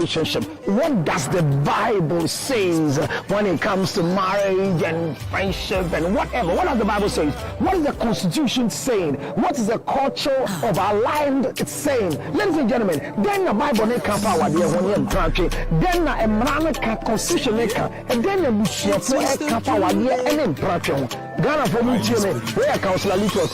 relationship? What does the Bible says when it comes to marriage and friendship and whatever? What does the Bible say? What is the Constitution saying? What is the culture of our land saying? Ladies and gentlemen, then the Bible ne can power the one year country. Then the Emrana can Constitution maker, and then the Mushia for a power year and impression. Ghana for me, where Councillor Little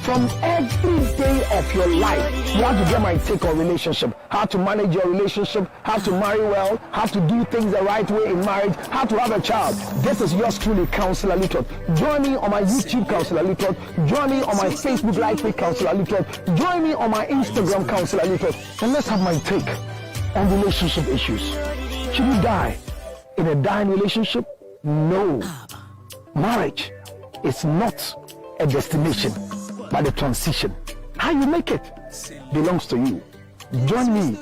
from every day of your life, you have to get my take on relationship, how to manage your relationship, how to marry well, how to do things the right way in marriage, how to have a child. This is yours truly, Councillor Little. Join me on my YouTube, Councillor Little. Join me on my Facebook Live with Councillor Little. Join me on my Instagram, Councillor Little. And let's have my take on relationship issues. Should you die in a dying relationship? No. Marriage is not a destination, but a transition. How you make it belongs to you. Join me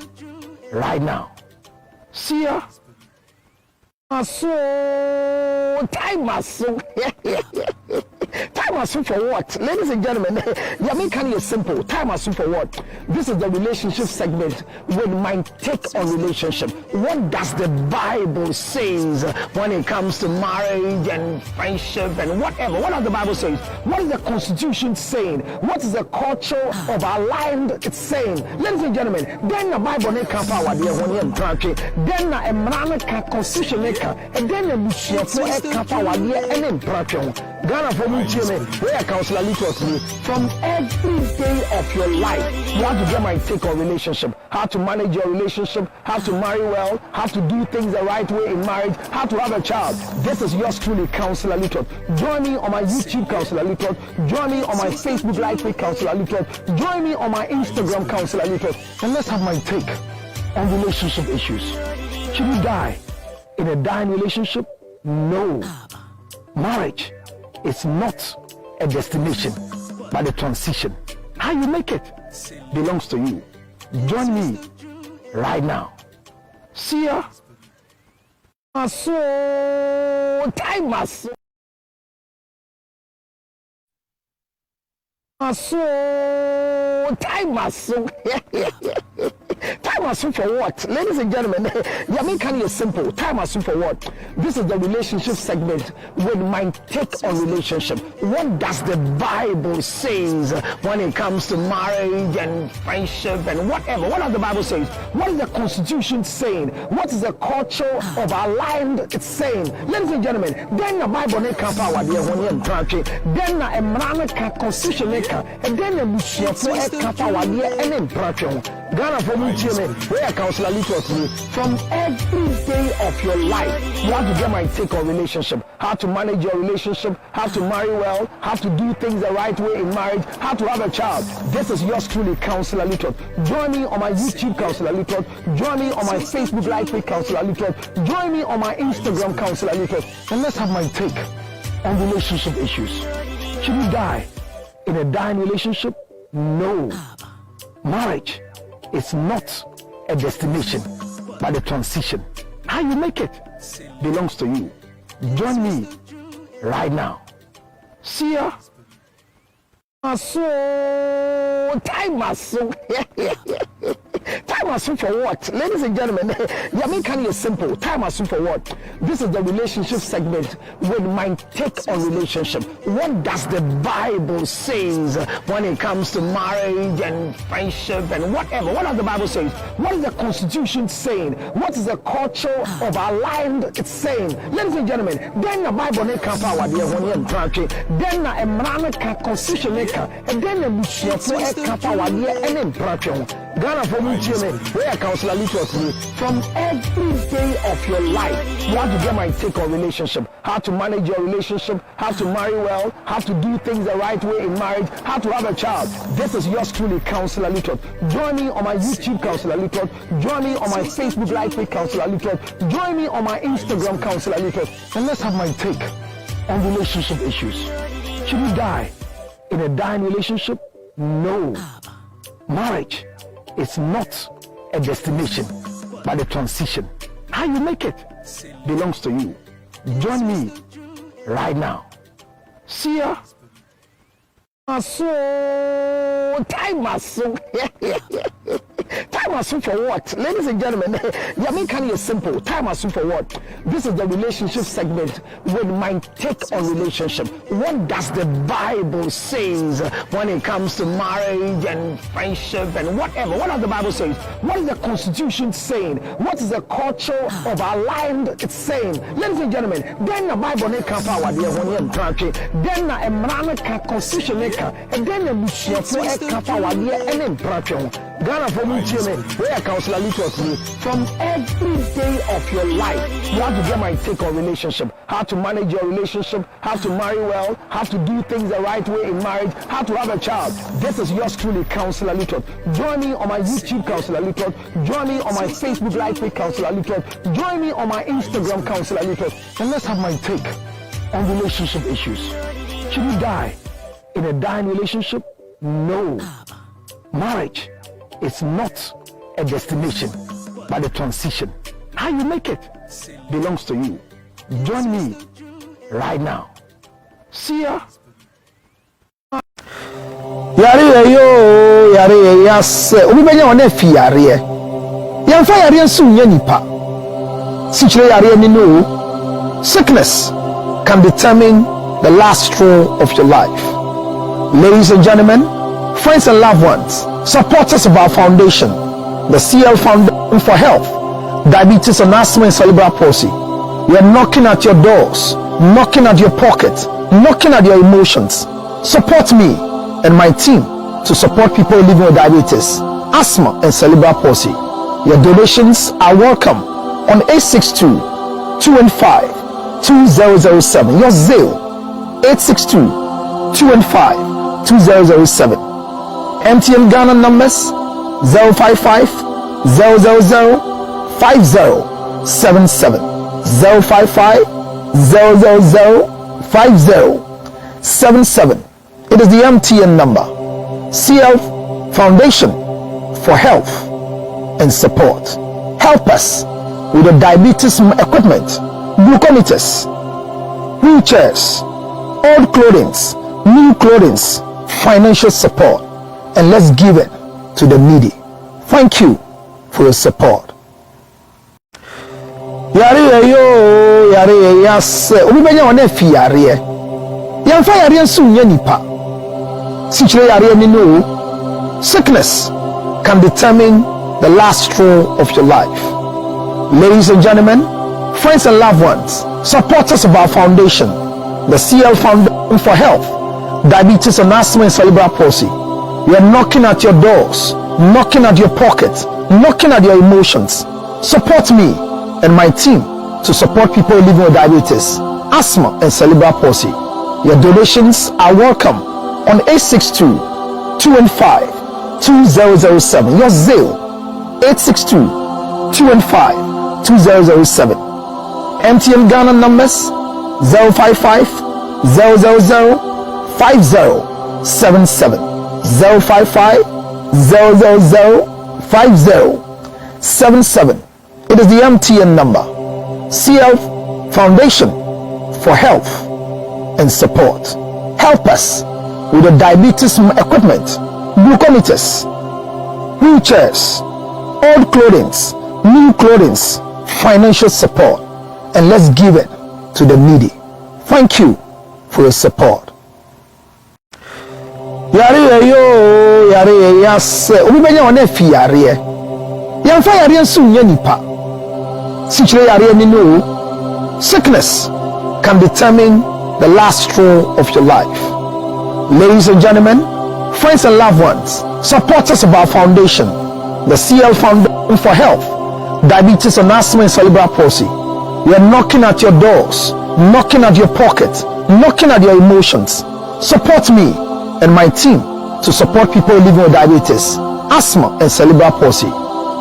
right now. See ya. Time for what? Ladies and gentlemen, Yamikan is simple. Time for what? This is the relationship segment with my take on relationship. What does the Bible says when it comes to marriage and friendship and whatever? What does the Bible say? What is the Constitution saying? What is the culture of our land saying? Ladies and gentlemen, then the Bible ne can power the one year country. Then the Emrana can Constitution maker, and then the Mushia for a power year and impression. Ghana for me, where Councillor Little from every day of your life, you have to get my take on relationship, how to manage your relationship, how to marry well, how to do things the right way in marriage, how to have a child. This is yours truly, Councillor Little. Join me on my YouTube, Councillor Little. Join me on my Facebook Live with Councillor Little. Join me on my Instagram, Councillor Little. And let's have my take on relationship issues. Should you die in a dying relationship? No. Marriage is not a destination, but a transition. How you make it belongs to you. Join me right now. See ya. Time for what? Ladies and gentlemen, Yamikan is simple. Time for what? This is the relationship segment with my take on relationship. What does the Bible says when it comes to marriage and friendship and whatever? What does the Bible say? What is the Constitution saying? What is the culture of our land saying? Ladies and gentlemen, then the Bible ne can power the one year country. Then the Emrana can Constitution maker, and then the Mushia for a power year and impression. Ghana for me, where Councillor Little from every day of your life, you have to get my take on relationship, how to manage your relationship, how to marry well, how to do things the right way in marriage, how to have a child. This is yours truly, Councillor Little. Join me on my YouTube, Councillor Little. Join me on my Facebook Live with Councillor Little. Join me on my Instagram, Councillor Little. And let's have my take on relationship issues. Should you die in a dying relationship? No. Marriage is not a destination, but a transition. How you make it belongs to you. Join me right now. See ya. Time for what? Ladies and gentlemen, Yamikan is simple. Time for what? This is the relationship segment with my take on relationship. What does the Bible says when it comes to marriage and friendship and whatever? What does the Bible say? What is the Constitution saying? What is the culture of our land saying? Ladies and gentlemen, then the Bible ne can power the one year country. Then the Emrana can Constitution maker, and then the Mushia for a power year and impression. Ghana for me, where Councillor Little from every day of your life, you have to get my take on relationship, how to manage your relationship, how to marry well, how to do things the right way in marriage, how to have a child. This is yours truly, Councillor Little. Join me on my YouTube, Councillor Little. Join me on my Facebook Live with Councillor Little. Join me on my Instagram, Councillor Little. And let's have my take on relationship issues. Should you die in a dying relationship? No. Marriage is not a destination, but a transition. How you make it belongs to you. Join me right now. See ya. Time Time has for what? Ladies and gentlemen, Yamin is simple. Time has for what? This is the relationship segment with my take on relationship. What does the Bible says when it comes to marriage and friendship and whatever? What does the Bible say? What is the Constitution saying? What is the culture of our land it's saying? Ladies and gentlemen, then the Bible ne can power the one year country. Then the Emrana Constitution and then the Bishop can power the any country. Ghana for me, where Counselor Little from every day of your life, you have to get my take on relationship, how to manage your relationship, how to marry well, how to do things the right way in marriage, how to have a child. This is yours truly, Counselor Little. Join me on my YouTube, Counselor Little. Join me on my Facebook Live page, Counselor Little. Join me on my Instagram, Counselor Little. And let's have my take on relationship issues. Should you die in a dying relationship? No. Marriage is not a destination, but a transition. How you make it belongs to you. Join me right now. See ya. Yare yo, yare yas. Obi benya wane fi yare. Yamfa yare nsu nye nipa. Sichire yare ni no. Sickness can determine the last straw of your life. Ladies and gentlemen, friends and loved ones, supporters of our foundation, the CL Foundation for Health, Diabetes and Asthma and Cerebral Palsy. We are knocking at your doors, knocking at your pocket, knocking at your emotions. Support me and my team to support people living with diabetes, asthma and cerebral palsy. Your donations are welcome on 862-215-2007. Your Zelle 862-215-2007. MTN Ghana numbers 055 000 5077 055 000 5077. It is the MTN number. CL Foundation for Health and Support. Help us with the diabetes equipment, glucometers, wheelchairs, old clothing, new clothing, financial support, and let's give it to the needy. Thank you for your support. Yare yo, yare yas. Obi benya wane fi yare. Yamfa yare nsu nye nipa. Sichire yare ni no. Sickness can determine the last straw of your life. Ladies and gentlemen, friends and loved ones, supporters of our foundation, the CL Foundation for Health, Diabetes and Asthma and Cerebral Palsy. We are knocking at your doors, knocking at your pockets, knocking at your emotions. Support me and my team to support people living with diabetes, asthma and cerebral palsy. Your donations are welcome on 862-215-2007. Your Zelle 862-215-2007. MTN Ghana numbers 055 000 5077 055 000 5077. It is the MTN number. CL Foundation for Health and Support. Help us with the diabetes equipment, glucometers, wheelchairs, old clothing, new clothing, financial support, and let's give it to the needy. Thank you for your support. Yare yo, yare yas. Obi benya wane fi yare. Yamfa yare nsu nye nipa. Sichire yare ni no. Sickness can determine the last straw of your life. Ladies and gentlemen, friends and loved ones, supporters of our foundation, the CL Foundation for Health, Diabetes and Asthma and Cerebral Palsy. We are knocking at your doors, knocking at your pockets, knocking at your emotions. Support me and my team to support people living with diabetes, asthma and cerebral palsy.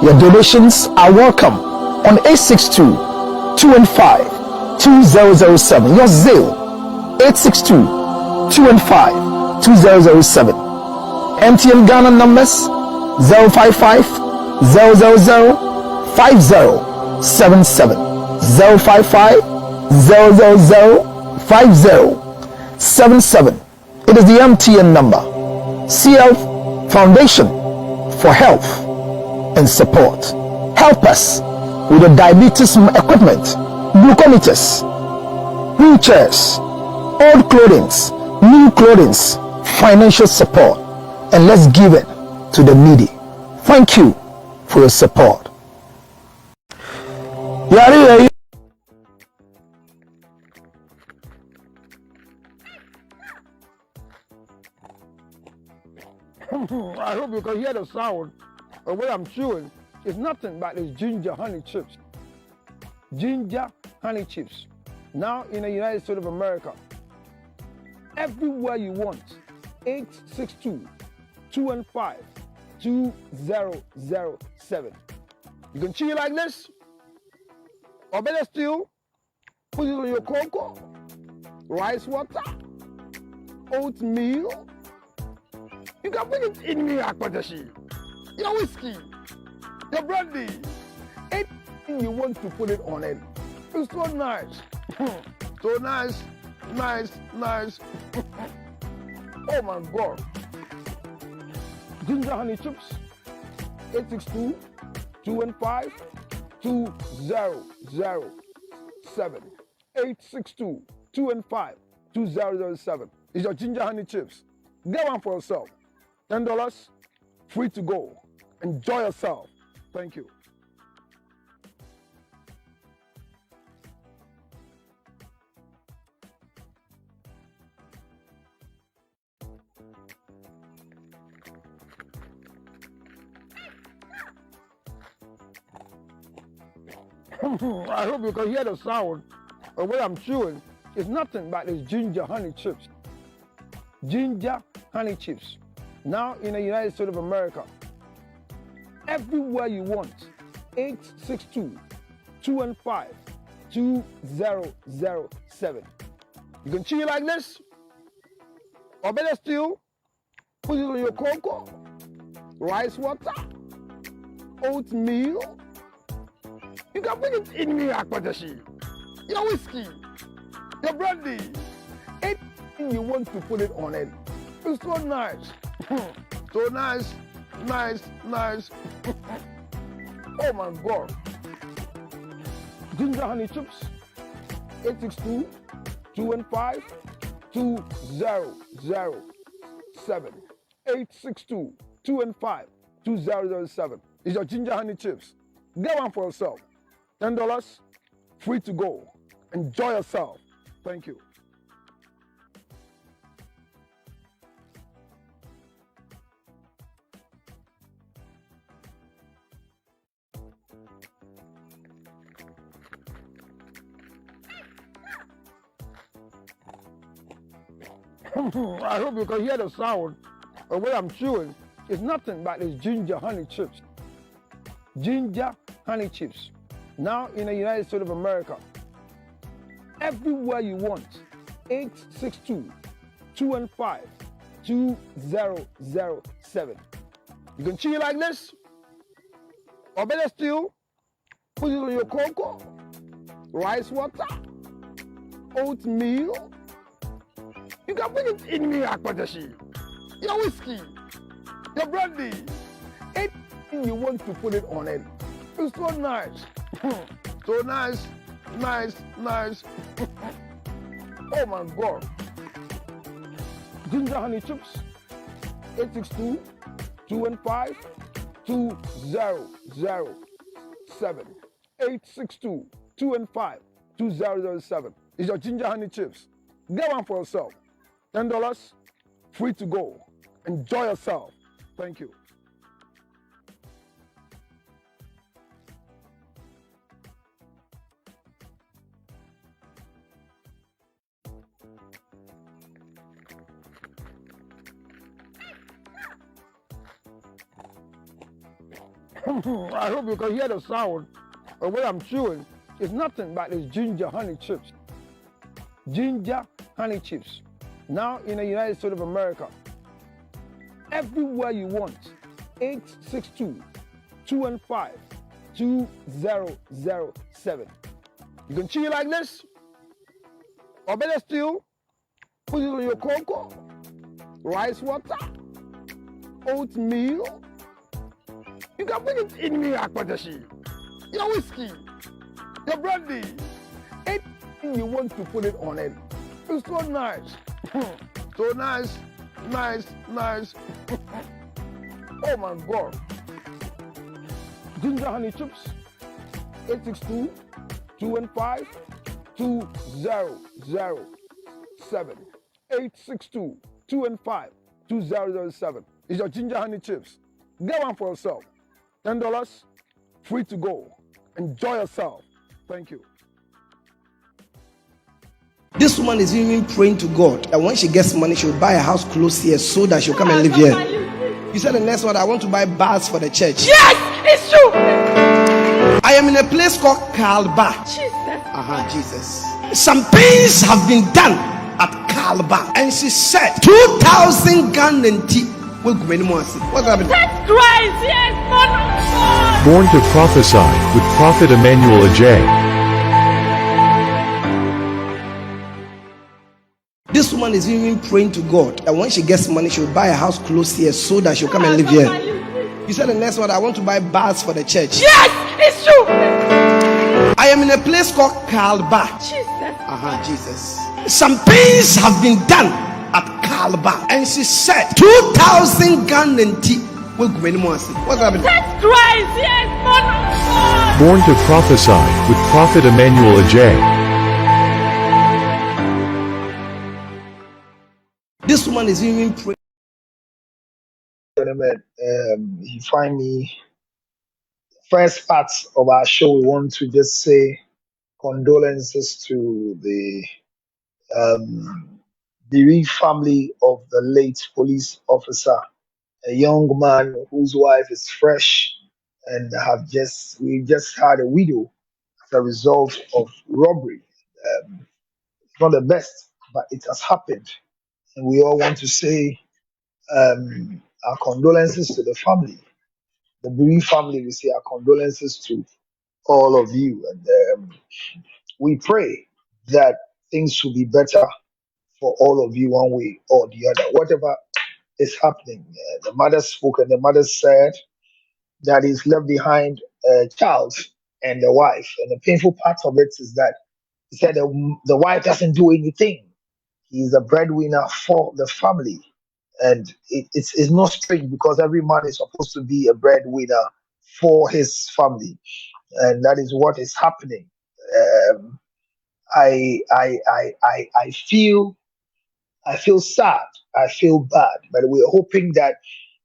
Your donations are welcome on 862-215-2007. Your Zelle 862-215-2007. MTN Ghana numbers 055 000 5077 055 000 5077. It is the MTN number. CL Foundation for Health and support. Help us with the diabetes equipment, glucometers, wheelchairs, old clothing, new clothing, financial support, and let's give it to the needy. Thank you for your support. I hope you can hear the sound of what I'm chewing. It's nothing but these ginger honey chips. Ginger honey chips. Now in the United States of America, everywhere you want, 862-215-2007. You can chew it like this, or better still, put it on your cocoa, rice water, oatmeal. You can put it in your your whiskey, your brandy, anything you want to put it on it. It's so nice. So nice, nice, nice. Oh my God. Ginger honey chips, 862-215-2007. 862-215-2007. It's your ginger honey chips. Get one for yourself. $10, free to go. Enjoy yourself. Thank you. I hope you can hear the sound of what I'm chewing. It's nothing but these ginger honey chips. Ginger honey chips. Now in the United States of America, everywhere you want, 862-215-2007. You can chew it like this, or better still, put it on your cocoa, rice water, oatmeal. You can put it in your your whiskey, your brandy, anything you want to put it on it. It's so nice. So nice, nice, nice. Oh my God. Ginger honey chips, 862-215-2007. 862-215-2007. It's your ginger honey chips. Get one for yourself. $10, free to go. Enjoy yourself. Thank you. I hope you can hear the sound of what I'm chewing. It's nothing but these ginger honey chips. Ginger honey chips. Now in the United States of America, everywhere you want, 862-215-2007. You can chew it like this, or better still, put it on your cocoa, rice water, oatmeal. You can put it in your your whiskey, your brandy, anything you want to put it on it. It's so nice. So nice, nice, nice. Oh my God. Ginger honey chips, 862-215-2007. 862-215-2007. It's your ginger honey chips. Get one for yourself. $10, free to go. Enjoy yourself. Thank you. I hope you can hear the sound of what I'm chewing. It's nothing but these ginger honey chips. Ginger honey chips. Now in the United States of America, everywhere you want, 862-215-2007. You can chew it like this, or better still, put it on your cocoa, rice water, oatmeal. You can put it in me, Akpatashi. Your whiskey, your brandy, anything you want to put it on it. It's so nice. So nice, nice, nice. Oh my God. Ginger honey chips, 862 215 2007. 862 215 2007. It's your ginger honey chips. Get one for yourself. $10, free to go. Enjoy yourself. Thank you. This woman is even praying to God that when she gets money, she'll buy a house close here so that she'll come and live here. You said the next one, I want to buy bars for the church. Yes, it's true. I am in a place called Kalba. Jesus. Some things have been done at Kalba. And she said, 2,000 Ghana NT. What's happening? That's Christ, yes, man of God. Born to Prophesy with Prophet Emmanuel Ajay. This woman is even praying to God that when she gets money, she'll buy a house close here so that she'll come and live here. You said the next one, I want to buy bars for the church. Yes, it's true. I am in a place called Kalba. Jesus. Some things have been done at Kalba. And she said, 2,000 Ghana NT. What's happening? That's Christ, yes, man of God. Born to Prophesy with Prophet Emmanuel Ajay. This woman is even praying. Gentlemen, you find me. First part of our show, we want to just say condolences to the bereaved family of the late police officer, a young man whose wife is fresh and we just had a widow as a result of robbery. It's not the best, but it has happened, and we all want to say our condolences to the family. The bereaved family, we say our condolences to all of you, and we pray that things will be better for all of you one way or the other. Whatever is happening, the mother spoke, and the mother said that he's left behind a child and a wife, and the painful part of it is that he said the wife doesn't do anything. He's a breadwinner for the family, and it's not strange because every man is supposed to be a breadwinner for his family, and that is what is happening. Um, I feel sad. I feel bad, but we're hoping that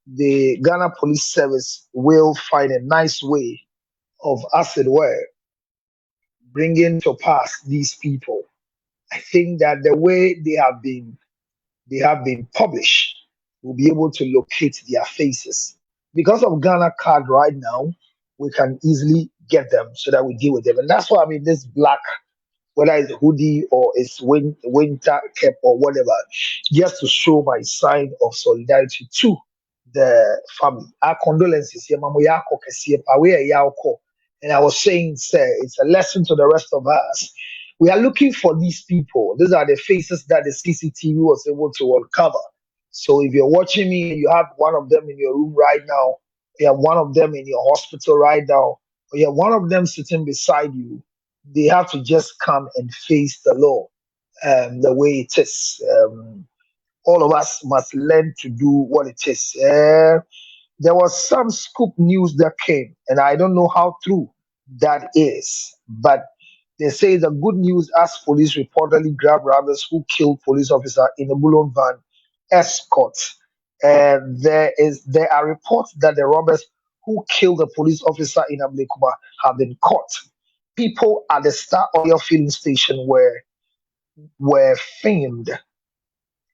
the Ghana Police Service will find a nice way of, as it were, bringing to pass these people. I think that the way they have been published, we'll be able to locate their faces. Because of Ghana card right now, we can easily get them so that we deal with them. And that's why I mean this black, whether it's hoodie or it's winter cap or whatever, just to show my sign of solidarity to the family. Our condolences. And I was saying, sir, it's a lesson to the rest of us. We are looking for these people. These are the faces that the CCTV was able to uncover. So if you're watching me and you have one of them in your room right now, you have one of them in your hospital right now, or you have one of them sitting beside you, they have to just come and face the law the way it is. All of us must learn to do what it is. There was some scoop news that came, and I don't know how true that is, but they say the good news as police reportedly grabbed robbers who killed police officer in a Bullion van escort. There are reports that the robbers who killed the police officer in Ablekuma have been caught. People at the Star Oil filling station were filmed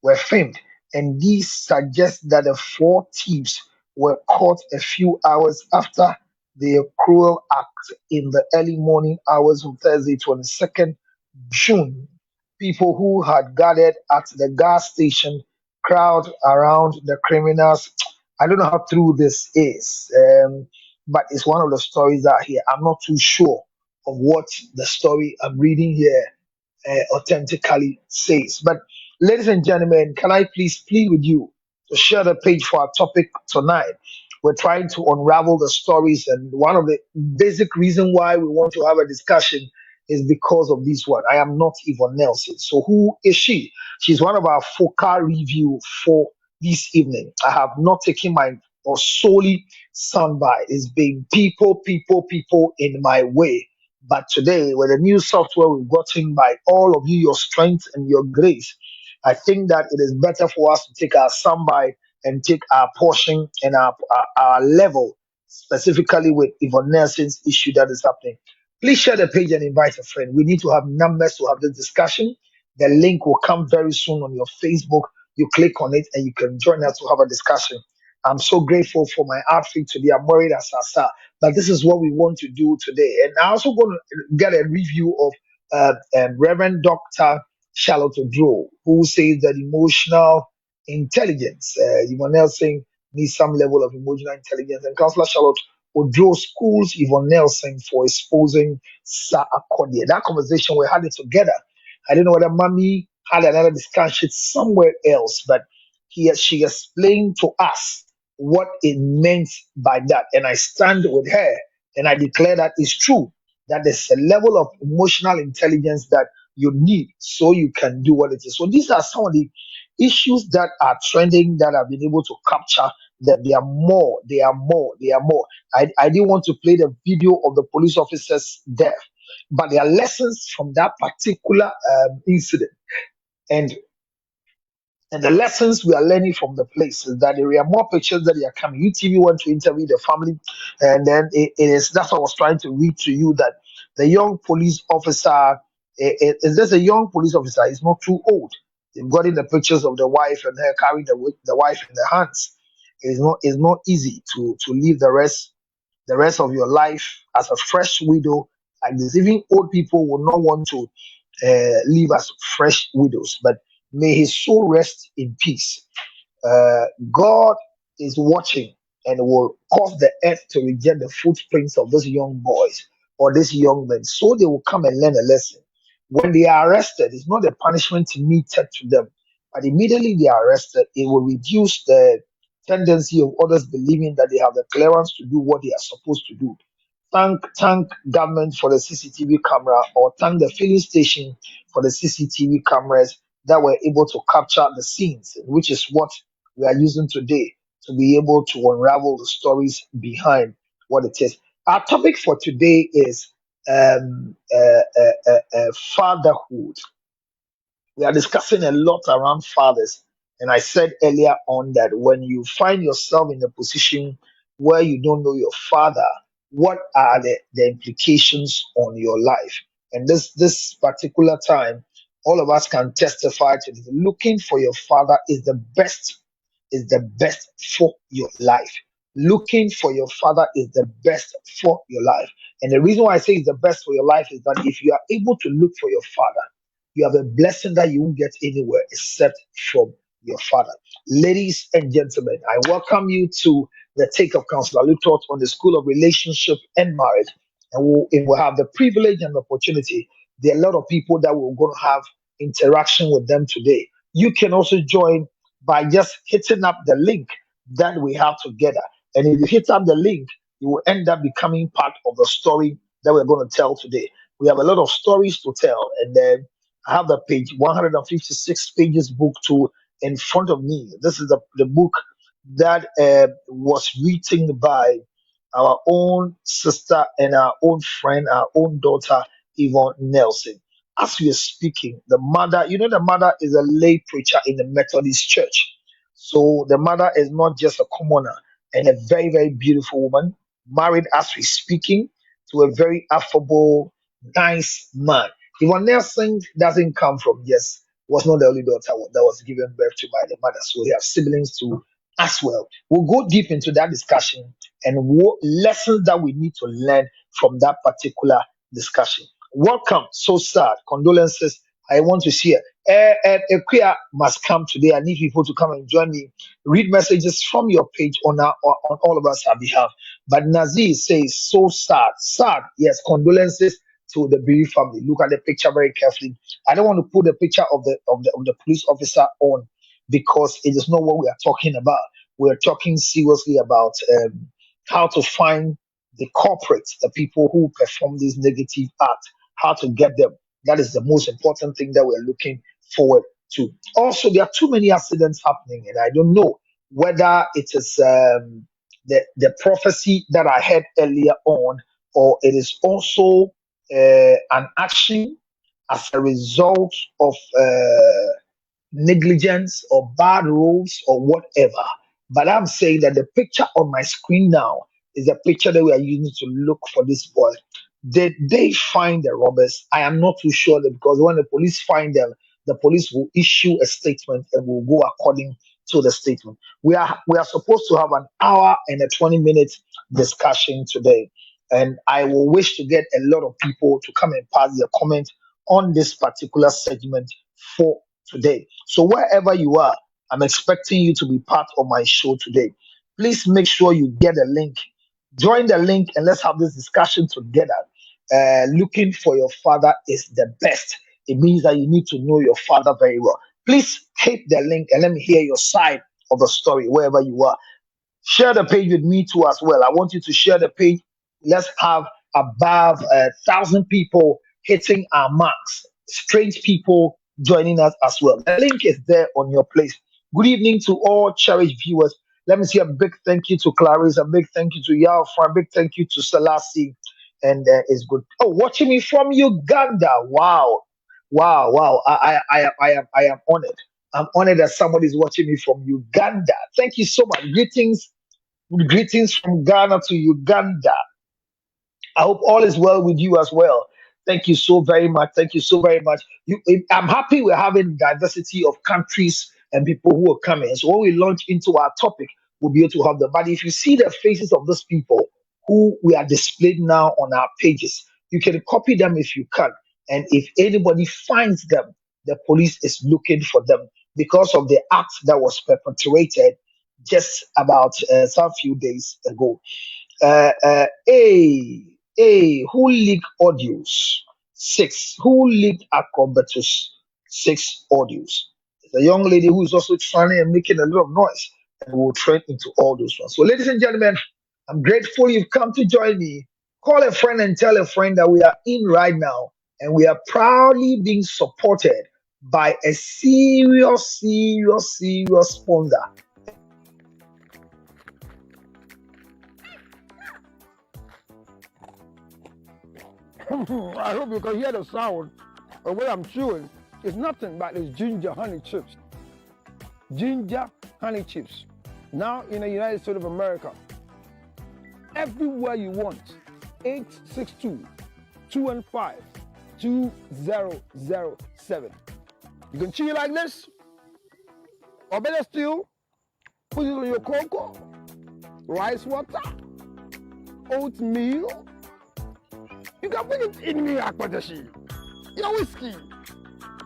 were filmed, and these suggest that the four thieves were caught a few hours after their cruel act in the early morning hours of Thursday, 22nd June. People who had gathered at the gas station crowd around the criminals. I don't know how true this is, but it's one of the stories out here. I'm not too sure of what the story I'm reading here authentically says. But ladies and gentlemen, can I please plead with you to share the page for our topic tonight? We're trying to unravel the stories, and one of the basic reason why we want to have a discussion is because of this one. I am not Yvonne Nelson. So who is she? She's one of our focal review for this evening. I have not taken my or solely soundbite. It's been people in my way. But today, with the new software we've gotten by all of you, your strength and your grace, I think that it is better for us to take our soundbite and take our portion and our level, specifically with Yvonne Nelson's issue that is happening. Please share the page and invite a friend. We need to have numbers to have this discussion. The link will come very soon on your Facebook. You click on it and you can join us to have a discussion. I'm so grateful for my outfit today. I'm worried as Asa, but this is what we want to do today. And I also going to get a review of Reverend Dr. Charlotte Odro, who says that emotional intelligence, Yvonne Nelson needs some level of emotional intelligence. And Counselor Charlotte Odro schools Yvonne Nelson for exposing Sir Akodia. That conversation, we had it together. I don't know whether Mommy had another discussion somewhere else, but she explained to us what it meant by that. And I stand with her and I declare that it's true, that there's a level of emotional intelligence that you need so you can do what it is. So these are some of the issues that are trending that I've been able to capture. That they are more. I didn't want to play the video of the police officer's death, but there are lessons from that particular incident. And and the lessons we are learning from the place is that there are more pictures that are coming. UTV want to interview the family, and then it is that's what I was trying to read to you that the young police officer is just a young police officer. He's not too old. They've got in the pictures of the wife and her carrying the wife in their hands. It's not easy to live the rest of your life as a fresh widow like this. Even old people will not want to live as fresh widows, but may his soul rest in peace. God is watching and will cause the earth to reject the footprints of those young boys or these young men, so they will come and learn a lesson. When they are arrested, it's not a punishment meted to them, but immediately they are arrested, it will reduce the tendency of others believing that they have the clearance to do what they are supposed to do. Thank government for the CCTV camera, or thank the filling station for the CCTV cameras that were able to capture the scenes, which is what we are using today to be able to unravel the stories behind what it is. Our topic for today is fatherhood. We are discussing a lot around fathers. And I said earlier on that when you find yourself in a position where you don't know your father, what are the implications on your life? And this particular time, all of us can testify to this. Looking for your father is the best for your life. Looking for your father is the best for your life. And the reason why I say it's the best for your life is that if you are able to look for your father, you have a blessing that you won't get anywhere except from your father. Ladies and gentlemen, I welcome you to the Take of Counselor Luke taught on the School of Relationship and Marriage. And we'll have the privilege and opportunity. There are a lot of people that we're going to have interaction with them today. You can also join by just hitting up the link that we have together. And if you hit up the link, you will end up becoming part of the story that we're going to tell today. We have a lot of stories to tell, and then I have the page 156 pages book to in front of me. This is the book that was written by our own sister and our own friend, our own daughter, Yvonne Nelson. As we are speaking, the mother, the mother is a lay preacher in the Methodist Church. So the mother is not just a commoner, and a very, very beautiful woman, married as we speaking to a very affable, nice man. Yvonne Nelson doesn't come from, yes, was not the only daughter that was given birth to by the mother. So we have siblings too as well. We'll go deep into that discussion and what lessons that we need to learn from that particular discussion. Welcome. So sad. Condolences. I want to share. Equia must come today. I need people to come and join me. Read messages from your page on all of us behalf. But Nazir says, so sad. Sad. Yes, condolences to the bereaved family. Look at the picture very carefully. I don't want to put the picture of the police officer on because it is not what we are talking about. we're talking seriously about how to find the culprits, the people who perform these negative acts, how to get them. That is the most important thing that we're looking forward to. Also, there are too many accidents happening, and I don't know whether it is the prophecy that I had earlier on, or it is also an action as a result of negligence or bad rules or whatever. But I'm saying that the picture on my screen now is a picture that we are using to look for this boy. Did they find the robbers? I am not too sure because when the police find them, the police will issue a statement and will go according to the statement. We are supposed to have an hour and a 20-minute discussion today. And I will wish to get a lot of people to come and pass their comment on this particular segment for today. So wherever you are, I'm expecting you to be part of my show today. Please make sure you get a link. Join the link and let's have this discussion together. Looking for your father is the best. It means that you need to know your father very well. Please hit the link and let me hear your side of the story wherever you are. Share the page with me too as well. I want you to share the page. Let's have above 1,000 people hitting our marks. Strange people joining us as well. The link is there on your place. Good evening to all cherished viewers. Let me say a big thank you to Clarice, a big thank you to Yalfa, a big thank you to Selassie, and it's good. Oh, watching me from Uganda. Wow, wow, wow. I am honored. I'm honored that somebody is watching me from Uganda. Thank you so much. Greetings from Ghana to Uganda. I hope all is well with you as well. Thank you so very much. Thank you so very much. I'm happy we're having diversity of countries and people who are coming. So when we launch into our topic, we'll be able to have them. But if you see the faces of those people who we are displayed now on our pages, you can copy them if you can. And if anybody finds them, the police is looking for them because of the act that was perpetrated just about some few days ago. Who leaked audios? 6. Who leaked Acrobatus 6 audios? It's a young lady who is also trying and making a lot of noise, and we'll trend into all those ones. So, ladies and gentlemen, I'm grateful you've come to join me. Call a friend and tell a friend that we are in right now, and we are proudly being supported by a serious sponsor. I hope you can hear the sound of what I'm chewing. It's nothing but it's ginger honey chips. Ginger honey chips. Now in the United States of America, everywhere you want, 862-215-2007. You can chew it like this, or better still, put it on your cocoa, rice water, oatmeal. You can put it in me, Akpatashi. Your whiskey,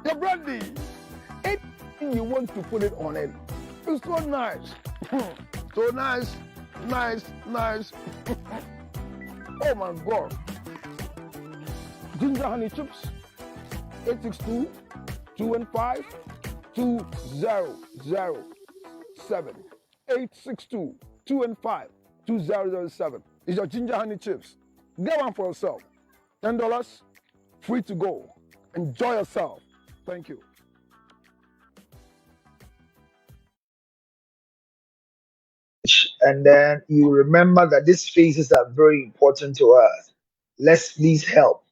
your brandy, anything you want to put it on it. It's so nice. So nice, nice, nice. Oh my God. Ginger honey chips, 862-215-2007. 862-215-2007. It's your ginger honey chips. Get one for yourself. $10, free to go. Enjoy yourself. Thank you. And then you remember that these phases are very important to us. Let's please help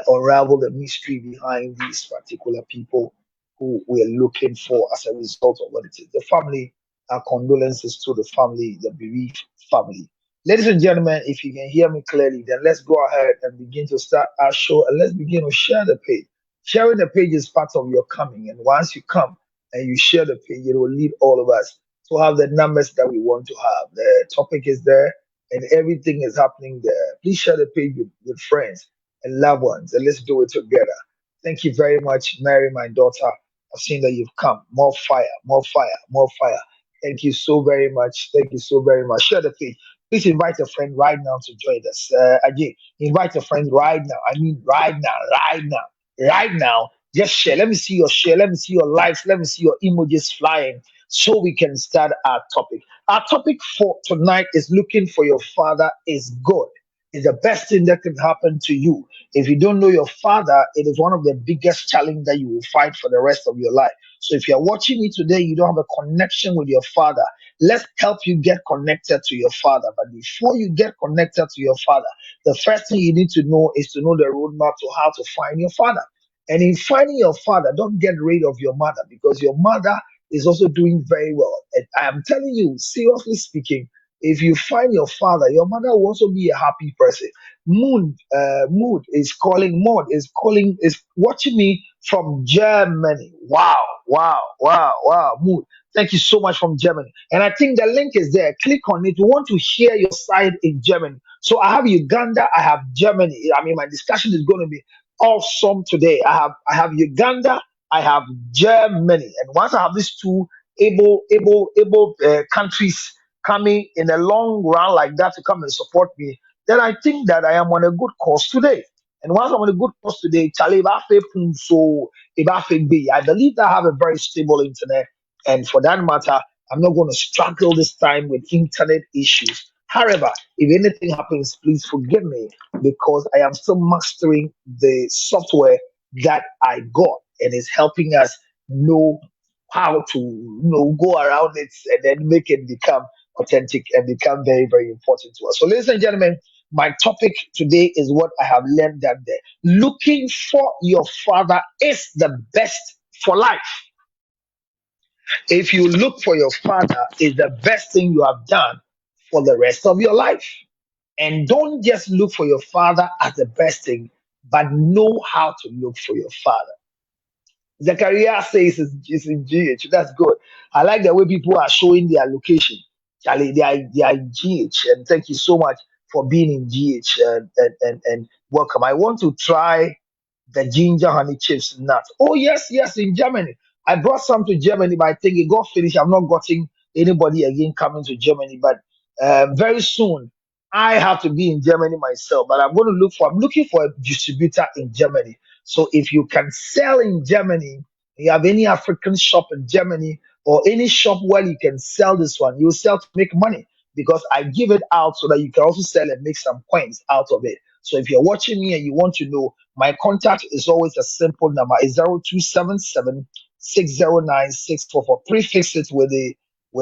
unravel the mystery behind these particular people who we're looking for as a result of what it is. The family, our condolences to the family, the bereaved family. Ladies and gentlemen, if you can hear me clearly, then let's go ahead and begin to start our show, and let's begin to share the page. Sharing the page is part of your coming, and once you come and you share the page, it will lead all of us to have the numbers that we want to have. The topic is there, and everything is happening there. Please share the page with friends and loved ones, and let's do it together. Thank you very much, Mary, my daughter. I've seen that you've come. More fire, more fire, more fire. Thank you so very much. Thank you so very much. Share the page. Please invite a friend right now to join us. Again, invite a friend right now. I mean, right now, right now, right now. Just share. Let me see your share. Let me see your likes. Let me see your emojis flying so we can start our topic. Our topic for tonight is looking for your father is good. It's the best thing that can happen to you. If you don't know your father, it is one of the biggest challenge that you will fight for the rest of your life. So if you're watching me today, you don't have a connection with your father. Let's help you get connected to your father. But before you get connected to your father, the first thing you need to know is to know the roadmap to how to find your father. And in finding your father, don't get rid of your mother because your mother is also doing very well. And I am telling you, seriously speaking, if you find your father, your mother will also be a happy person. Maud is calling, is watching me from Germany. Wow, wow, wow, wow. Mood, thank you so much from Germany. And I think the link is there. Click on it. We want to hear your side in Germany. So I have Uganda, I have Germany. I mean, my discussion is going to be awesome today. I have Uganda, I have Germany, and once I have these two able countries coming in a long run like that to come and support me, then I think that I am on a good course today. And once I'm on a good course today, Charlie, I believe that I have a very stable internet, and for that matter, I'm not going to struggle this time with internet issues. However, if anything happens, please forgive me because I am still mastering the software that I got and it's helping us know how to go around it and then make it become authentic and become very, very important to us. So, ladies and gentlemen, my topic today is what I have learned that day. Looking for your father is the best for life. If you look for your father, is the best thing you have done for the rest of your life. And don't just look for your father as the best thing, but know how to look for your father. Zachariah says it's in GH. That's good. I like the way people are showing their location. Charlie, they are in GH. And thank you so much for being in GH and welcome. I want to try the ginger honey chips nuts. Oh, yes, yes, in Germany. I brought some to Germany, but I think it got finished. I'm not getting anybody again coming to Germany, but very soon I have to be in Germany myself. But I'm looking for a distributor in Germany. So if you can sell in Germany, you have any African shop in Germany or any shop where you can sell this one, you sell to make money because I give it out so that you can also sell and make some coins out of it. So if you're watching me and you want to know, my contact is always a simple number. It's 0277 Prefix it with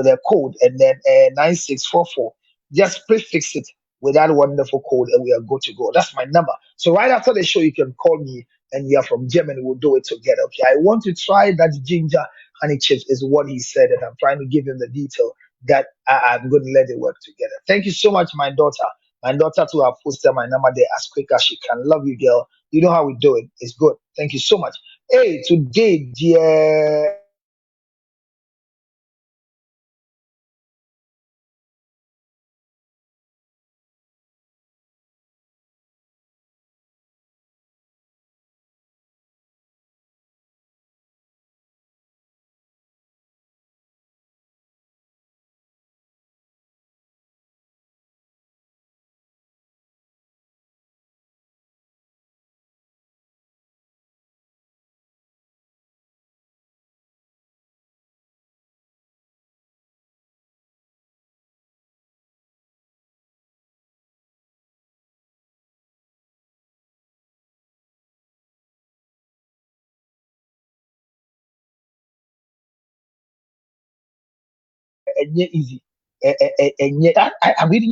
a code and then 9644. Just prefix it with that wonderful code and we are good to go. That's my number. So right after the show, you can call me and you're from Germany. We'll do it together. Okay. I want to try that ginger honey chips is what he said, and I'm trying to give him the detail that I'm going to let it work together. Thank you so much, my daughter. My daughter to have posted my number there as quick as she can. Love you, girl. You know how we do it. It's good. Thank you so much. Hey, today, dear. Easy. I'm reading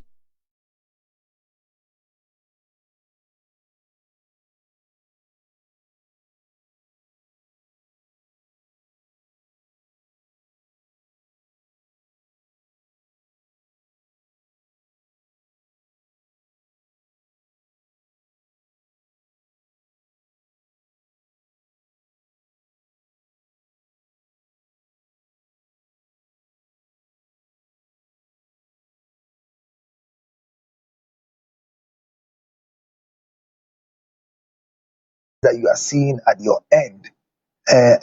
that you are seeing at your end.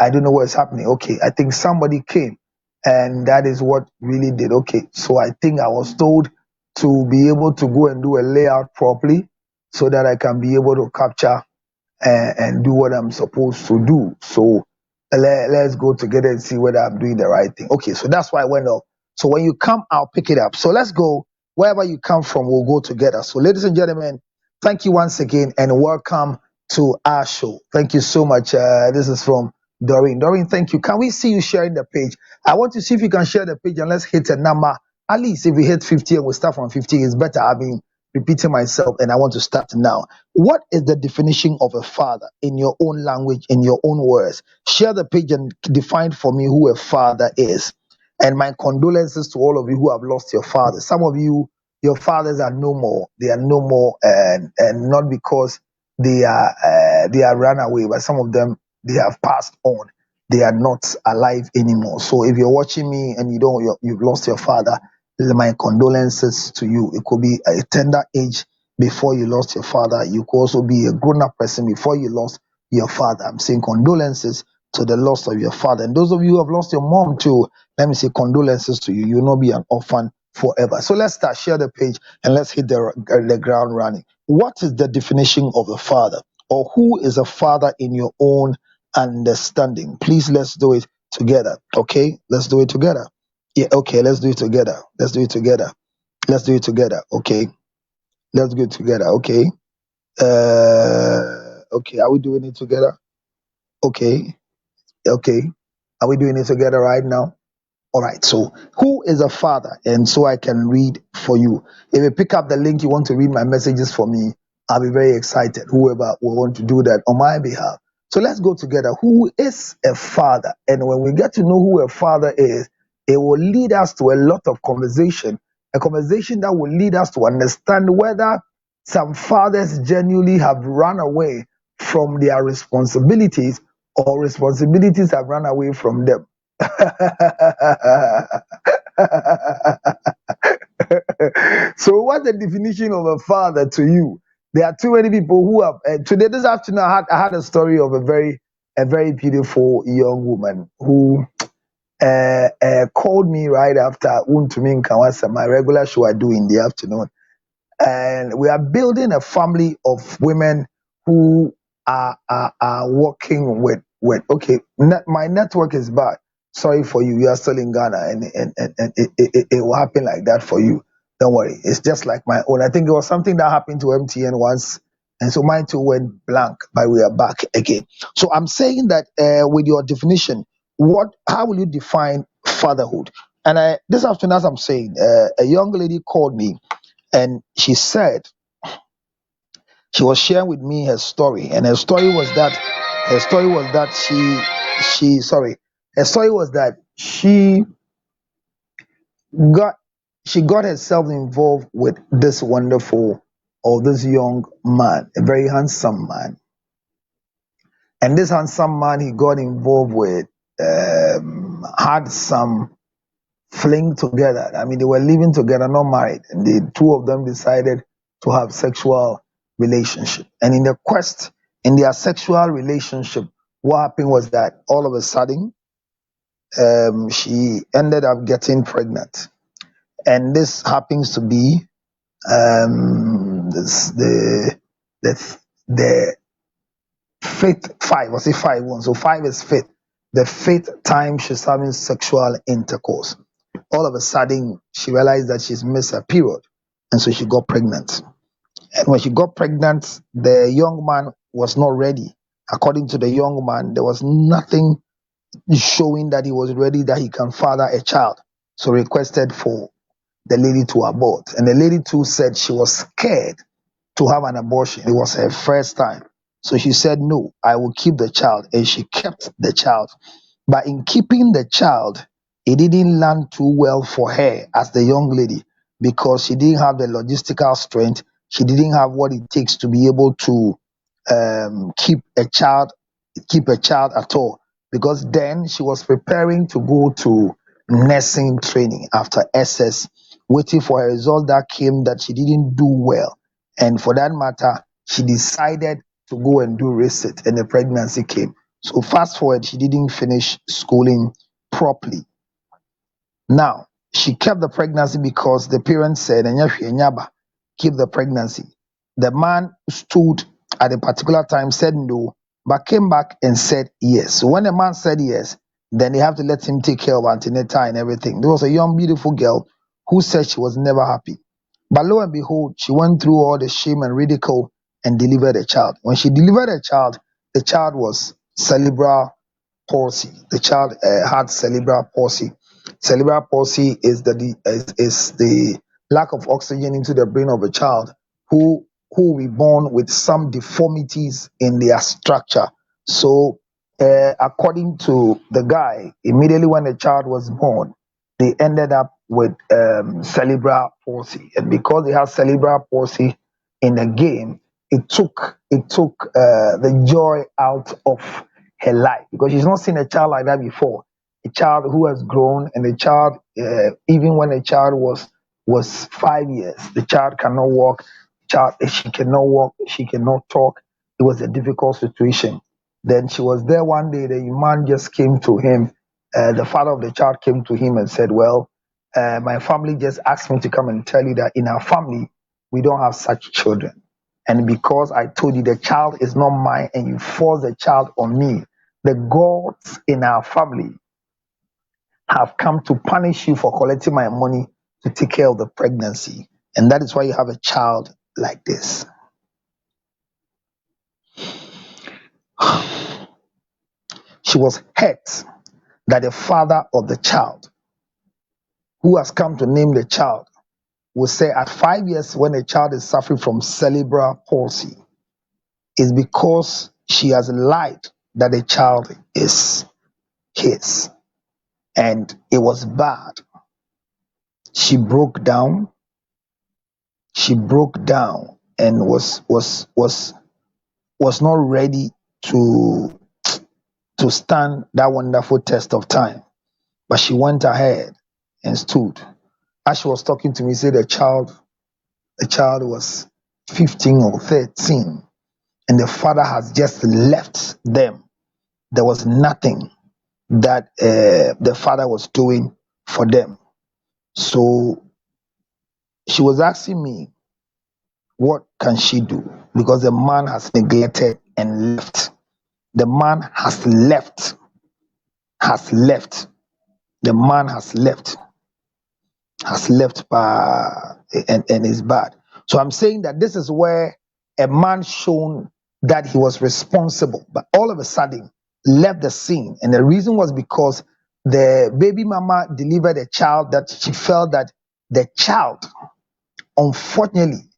I don't know what's happening. Okay, I think somebody came, and that is what really did. Okay, so I think I was told to be able to go and do a layout properly so that I can be able to capture and do what I'm supposed to do. So Let's go together and see whether I'm doing the right thing. Okay, so that's why I went off. So when you come, I'll pick it up. So let's go. Wherever you come from, we'll go together. So, ladies and gentlemen, thank you once again and welcome to our show. Thank you so much. This is from Doreen. Doreen, thank you. Can we see you sharing the page? I want to see if you can share the page and let's hit a number. At least if we hit 50 and we start from 50, it's better. I've been repeating myself and I want to start now. What is the definition of a father in your own language, in your own words? Share the page and define for me who a father is. And my condolences to all of you who have lost your father. Some of you, your fathers are no more. They are no more, and not because they are run away, but some of them they have passed on. They are not alive anymore. So if you're watching me and you've lost your father, my condolences to you. It could be a tender age before you lost your father. You could also be a grown-up person before you lost your father. I'm saying condolences to the loss of your father. And those of you who have lost your mom too, let me say condolences to you. You will not be an orphan forever. So let's start, share the page, and let's hit the ground running. What is the definition of a father? Or who is a father in your own understanding? Please, let's do it together. Okay? Let's do it together. Yeah, okay, let's do it together. Let's do it together. Let's do it together. Okay. Let's do it together. Okay. Okay, are we doing it together? Okay. Okay. Are we doing it together right now? All right. So, who is a father? And so I can read for you. If you pick up the link, you want to read my messages for me, I'll be very excited. Whoever will want to do that on my behalf. So, let's go together. Who is a father? And when we get to know who a father is, it will lead us to a lot of conversation, a conversation that will lead us to understand whether some fathers genuinely have run away from their responsibilities or responsibilities have run away from them. So, what's the definition of a father to you? There are too many people who have. Today, this afternoon, I had a story of a very beautiful young woman who called me right after Untumin Kawasa, my regular show I do in the afternoon, and we are building a family of women who are working with. Okay, my network is bad. Sorry for you. You are still in Ghana, and it will happen like that for you. Don't worry. It's just like my own. I think it was something that happened to MTN once, and so mine too went blank. But we are back again. So I'm saying that with your definition, how will you define fatherhood? And this afternoon, as I'm saying, a young lady called me, and she said she was sharing with me her story, and her story was that she got herself involved with this wonderful or this young man, a very handsome man. And this handsome man he got involved with had some fling together. I mean, they were living together, not married. And the two of them decided to have sexual relationship. And in their sexual relationship, what happened was that all of a sudden, she ended up getting pregnant. And this happens to be the fifth, five, or say 5-1. So 5 is fifth. The 5th time she's having sexual intercourse. All of a sudden, she realized that she's missed her period. And so she got pregnant. And when she got pregnant, the young man was not ready. According to the young man, there was nothing showing that he was ready, that he can father a child. So requested for the lady to abort. And the lady too said she was scared to have an abortion. It was her first time. So she said, no, I will keep the child. And she kept the child. But in keeping the child, it didn't land too well for her as the young lady, because she didn't have the logistical strength. She didn't have what it takes to be able to keep a child at all. Because then she was preparing to go to nursing training after SS, waiting for a result that came that she didn't do well. And for that matter, she decided to go and do reset, and the pregnancy came. So fast forward, she didn't finish schooling properly. Now, she kept the pregnancy because the parents said, keep the pregnancy. The man stood at a particular time, said no, but came back and said yes. So when the man said yes, then they have to let him take care of antenatal and everything. There was a young, beautiful girl who said she was never happy. But lo and behold, she went through all the shame and ridicule and delivered a child. When she delivered a child, the child was cerebral palsy. The child had cerebral palsy. Cerebral palsy is the lack of oxygen into the brain of a child who will be born with some deformities in their structure. So, according to the guy, immediately when the child was born, they ended up with cerebral palsy, and because they have cerebral palsy in the game, it took the joy out of her life because she's not seen a child like that before. A child who has grown, and a child, even when a child was 5 years, the child cannot walk. Child, she cannot walk, she cannot talk. It was a difficult situation. Then she was there one day. The man just came to him. The father of the child came to him and said, "Well, my family just asked me to come and tell you that in our family we don't have such children. And because I told you the child is not mine and you force the child on me, the gods in our family have come to punish you for collecting my money to take care of the pregnancy. And that is why you have a child like this." She was hurt that the father of the child, who has come to name the child, will say at 5 years when a child is suffering from cerebral palsy, is because she has lied that the child is his. And it was bad. She broke down. She broke down and was not ready to stand that wonderful test of time. But she went ahead and stood. As she was talking to me, said the child was 15 or 13, and the father has just left them. There was nothing that the father was doing for them. So she was asking me, what can she do? Because the man has neglected and left. The man has left. The man has left and is bad. So I'm saying that this is where a man shown that he was responsible, but all of a sudden left the scene. And the reason was because the baby mama delivered a child that she felt that the child unfortunately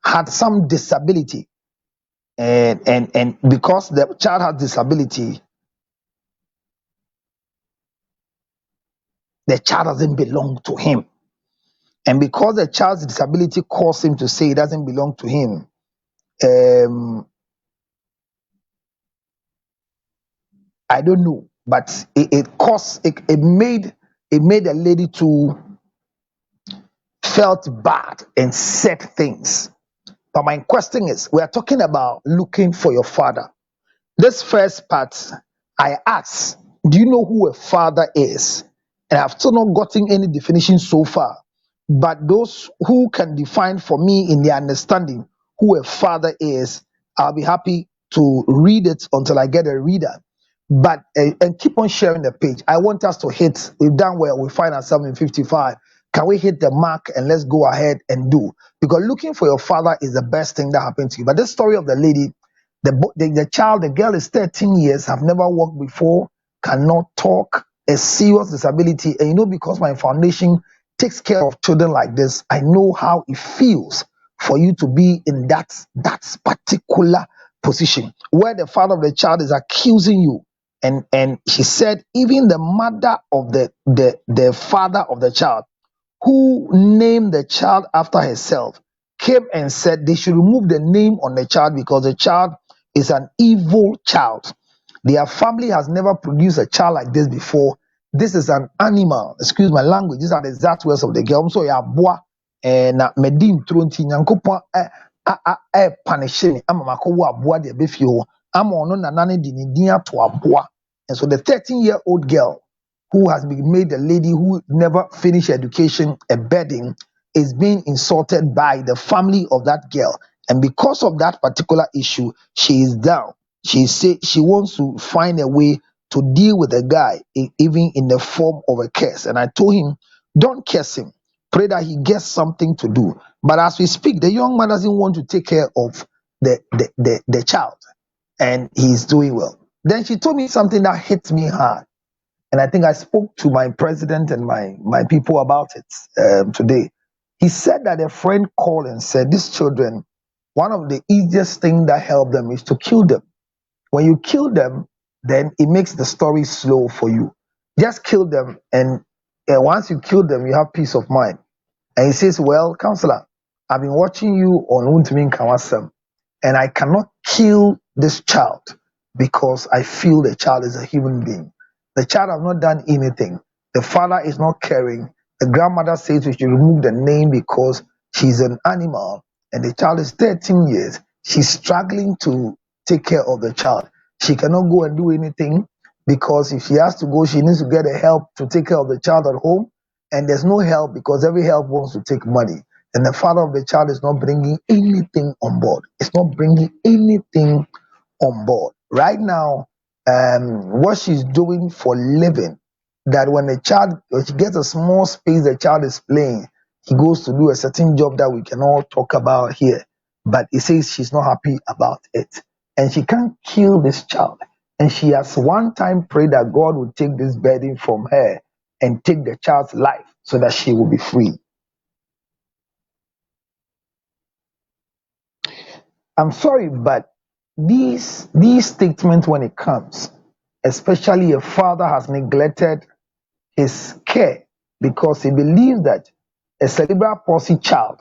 had some disability. And because the child has disability, the child doesn't belong to him. And because the child's disability caused him to say it doesn't belong to him, I don't know, but it made the lady to felt bad and said things. But my question is, we are talking about looking for your father. This first part, I asked, do you know who a father is? And I've still not gotten any definition so far. But those who can define for me in their understanding who a father is, I'll be happy to read it until I get a reader. But and keep on sharing the page. I want us to hit. We've done well. We find ourselves in 55. Can we hit the mark and let's go ahead and do? Because looking for your father is the best thing that happened to you. But this story of the lady, the child, the girl is 13 years, have never walked before, cannot talk, a serious disability. And you know, because my foundation takes care of children like this, I know how it feels for you to be in that particular position where the father of the child is accusing you. And she said, even the mother of the father of the child, who named the child after herself, came and said they should remove the name on the child because the child is an evil child. Their family has never produced a child like this before. This is an animal. Excuse my language. These are the exact words of the girl. So ya boa na medin tronti nyankopon punishing ama makowo aboa de be fie ho ama ono nanane di ne din ato aboa. And so the 13-year-old girl who has been made a lady who never finished education, a bedding, is being insulted by the family of that girl. And because of that particular issue, she is down. She said she wants to find a way to deal with the guy, even in the form of a curse. And I told him, don't curse him. Pray that he gets something to do. But as we speak, the young man doesn't want to take care of the child, and he's doing well. Then she told me something that hit me hard. And I think I spoke to my president and my people about it today. He said that a friend called and said, these children, one of the easiest things that help them is to kill them. When you kill them, then it makes the story slow for you. Just kill them, and once you kill them, you have peace of mind. And he says, well, counselor, I've been watching you on Untumin Kawasam, and I cannot kill this child because I feel the child is a human being. The child has not done anything. The father is not caring. The grandmother says we should remove the name because she's an animal, and the child is 13 years. She's struggling to take care of the child. She cannot go and do anything because if she has to go, she needs to get a help to take care of the child at home. And there's no help because every help wants to take money. And the father of the child is not bringing anything on board. It's not bringing anything on board. Right now, what she's doing for living, that when she gets a small space, the child is playing, he goes to do a certain job that we can all talk about here. But he says she's not happy about it. And she can't kill this child. And she has one time prayed that God would take this burden from her and take the child's life so that she will be free. I'm sorry, but these statements, when it comes, especially a father has neglected his care because he believes that a cerebral palsy child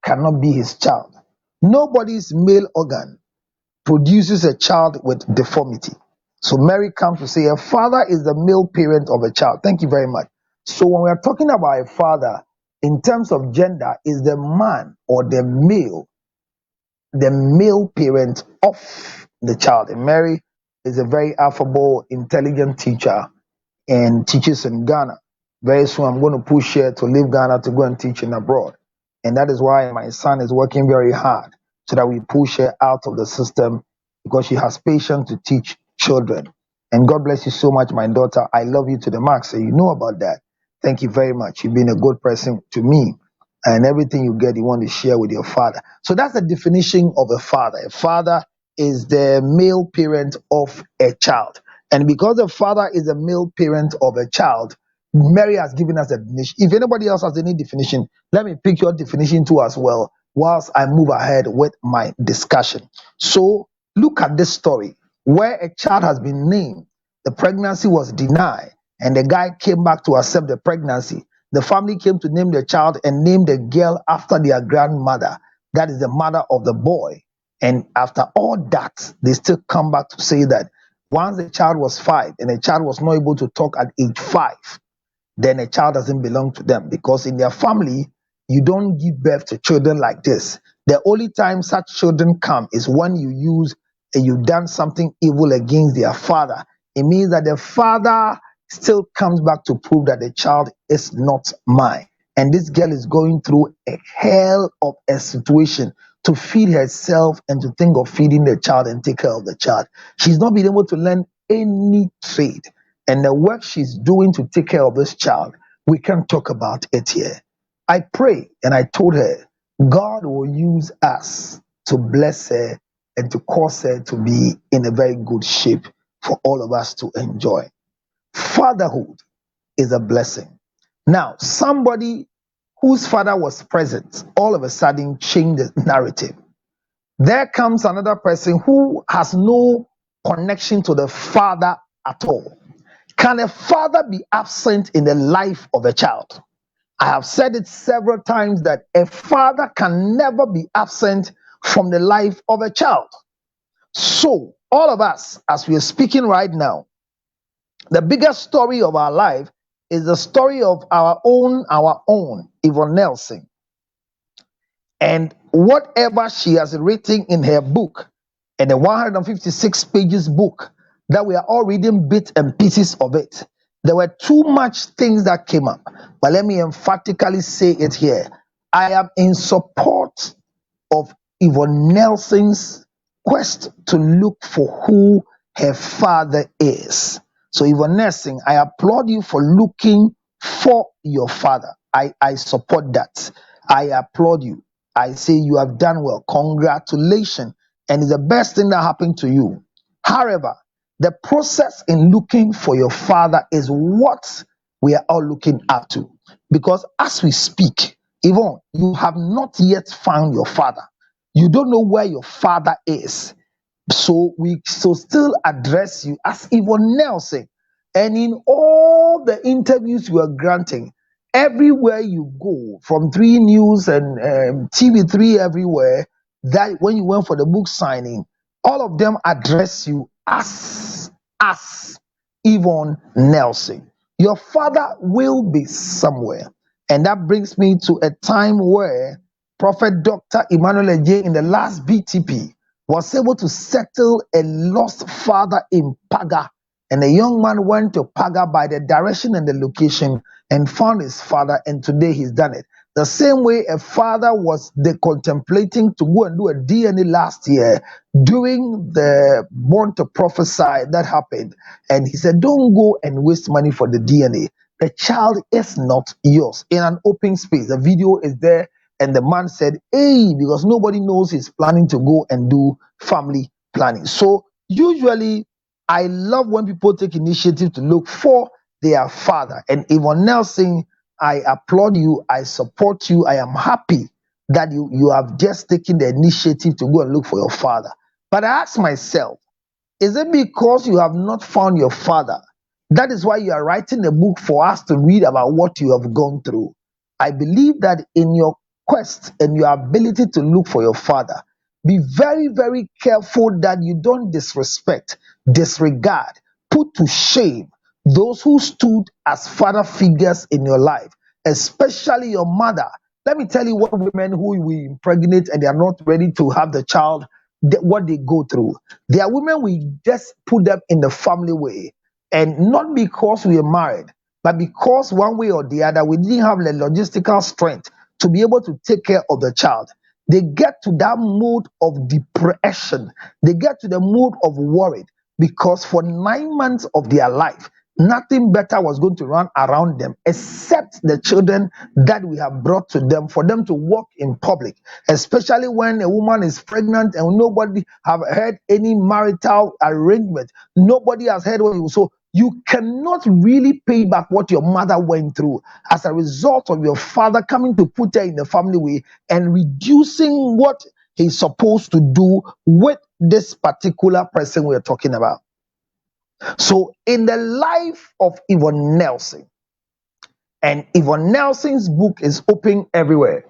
cannot be his child. Nobody's male organ produces a child with deformity. So Mary comes to say a father is the male parent of a child. Thank you very much. So when we are talking about a father, in terms of gender, is the man or the male parent of the child. And Mary is a very affable, intelligent teacher and teaches in Ghana. Very soon I'm going to push her to leave Ghana to go and teach in abroad. And that is why my son is working very hard so that we push her out of the system because she has patience to teach children. And God bless you so much, my daughter. I love you to the max. So you know about that. Thank you very much. You've been a good person to me. And everything you get, you want to share with your father. So that's the definition of a father. A father is the male parent of a child. And because the father is the male parent of a child, Mary has given us a definition. If anybody else has any definition, let me pick your definition too as well, whilst I move ahead with my discussion. So look at this story where a child has been named, the pregnancy was denied, and the guy came back to accept the pregnancy. The family came to name the child and named the girl after their grandmother. That is the mother of the boy. And after all that, they still come back to say that once the child was 5 and the child was not able to talk at age 5, then a child doesn't belong to them, because in their family, you don't give birth to children like this. The only time such children come is when you've done something evil against their father. It means that the father still comes back to prove that the child is not mine. And this girl is going through a hell of a situation to feed herself and to think of feeding the child and take care of the child. She's not been able to learn any trade. And the work she's doing to take care of this child, we can't talk about it here. I pray and I told her, God will use us to bless her and to cause her to be in a very good shape for all of us to enjoy. Fatherhood is a blessing. Now, somebody whose father was present all of a sudden changed the narrative. There comes another person who has no connection to the father at all. Can a father be absent in the life of a child? I have said it several times that a father can never be absent from the life of a child. So, all of us, as we are speaking right now, the biggest story of our life is the story of our own Yvonne Nelson. And whatever she has written in her book, and the 156 pages book, that we are all reading bits and pieces of it, there were too much things that came up. But let me emphatically say it here. I am in support of Yvonne Nelson's quest to look for who her father is. So, Yvonne Nursing, I applaud you for looking for your father. I support that. I applaud you. I say you have done well. Congratulations. And it's the best thing that happened to you. However, the process in looking for your father is what we are all looking up to. Because as we speak, Yvonne, you have not yet found your father. You don't know where your father is. So we still address you as Yvonne Nelson. And in all the interviews you are granting, everywhere you go, from 3 News and TV3 everywhere, that when you went for the book signing, all of them address you as Yvonne Nelson. Your father will be somewhere. And that brings me to a time where Prophet Dr. Emmanuel J in the last BTP was able to settle a lost father in Paga. And a young man went to Paga by the direction and the location and found his father, and today he's done it. The same way a father was contemplating to go and do a DNA last year during the Born to Prophesy that happened. And he said, don't go and waste money for the DNA. The child is not yours. In an open space, the video is there. And the man said, hey, because nobody knows he's planning to go and do family planning. So usually, I love when people take initiative to look for their father. And Yvonne Nelson, I applaud you. I support you. I am happy that you have just taken the initiative to go and look for your father. But I ask myself, is it because you have not found your father? That is why you are writing a book for us to read about what you have gone through. I believe that in your quest and your ability to look for your father, be very, very careful that you don't disrespect, disregard, put to shame those who stood as father figures in your life, especially your mother. Let me tell you what women who we impregnate and they are not ready to have the child, what they go through. There are women we just put them in the family way, and not because we are married, but because one way or the other we didn't have the logistical strength to be able to take care of the child. They get to that mood of depression. They get to the mood of worry because for 9 months of their life, nothing better was going to run around them except the children that we have brought to them for them to walk in public, especially when a woman is pregnant and nobody have heard any marital arrangement. Nobody has heard what you. So you cannot really pay back what your mother went through as a result of your father coming to put her in the family way and reducing what he's supposed to do with this particular person we're talking about. So in the life of Yvonne Nelson, and Yvonne Nelson's book is open everywhere.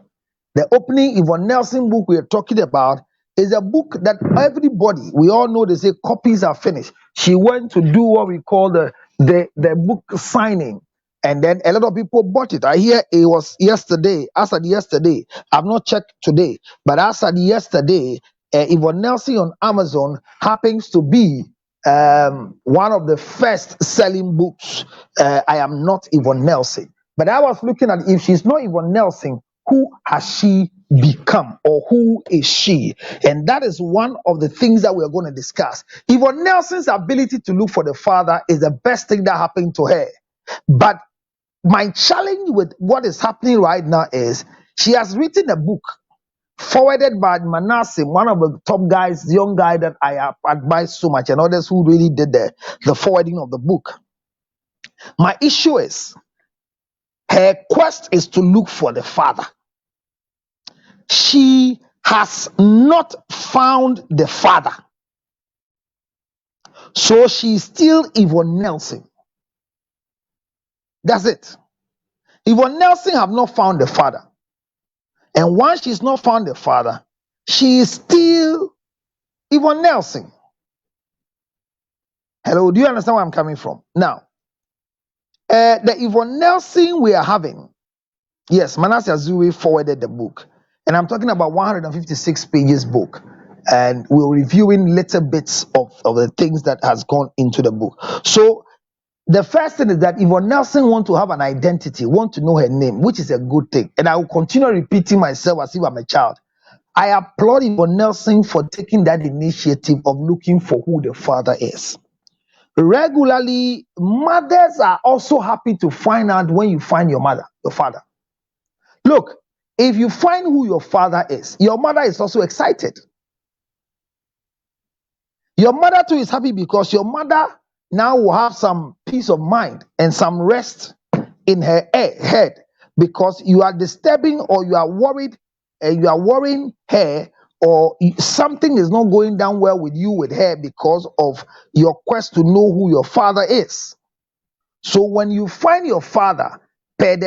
The opening Yvonne Nelson book we are talking about is a book that everybody, we all know, they say copies are finished. She went to do what we call the book signing, and then a lot of people bought it. I hear it was yesterday. As at yesterday, I've not checked today, but as at yesterday, Yvonne Nelson on Amazon happens to be one of the first selling books. I am not Yvonne Nelson, but I was looking at, if she's not Yvonne Nelson, who has she become, or who is she? And that is one of the things that we're going to discuss. Yvonne Nelson's ability to look for the father is the best thing that happened to her. But my challenge with what is happening right now is she has written a book forwarded by Manasseh, one of the top guys, the young guy that I admire so much, and others who really did the forwarding of the book. My issue is her quest is to look for the father. She has not found the father. So she's still Yvonne Nelson. That's it. Yvonne Nelson have not found the father. And once she's not found the father, she is still Yvonne Nelson. Hello, do you understand where I'm coming from? Now, the Yvonne Nelson we are having, yes, Manasseh Azuri forwarded the book. And I'm talking about 156 pages book. And we're reviewing little bits of the things that has gone into the book. So the first thing is that Yvonne Nelson want to have an identity, want to know her name, which is a good thing. And I will continue repeating myself as if I'm a child. I applaud you for Nelson for taking that initiative of looking for who the father is. Regularly, mothers are also happy to find out when you find your father. Look, if you find who your father is, your mother is also excited. Your mother too is happy because your mother now will have some peace of mind and some rest in her head, because you are disturbing or you are worried and you are worrying her, or something is not going down well with her because of your quest to know who your father is. So when you find your father,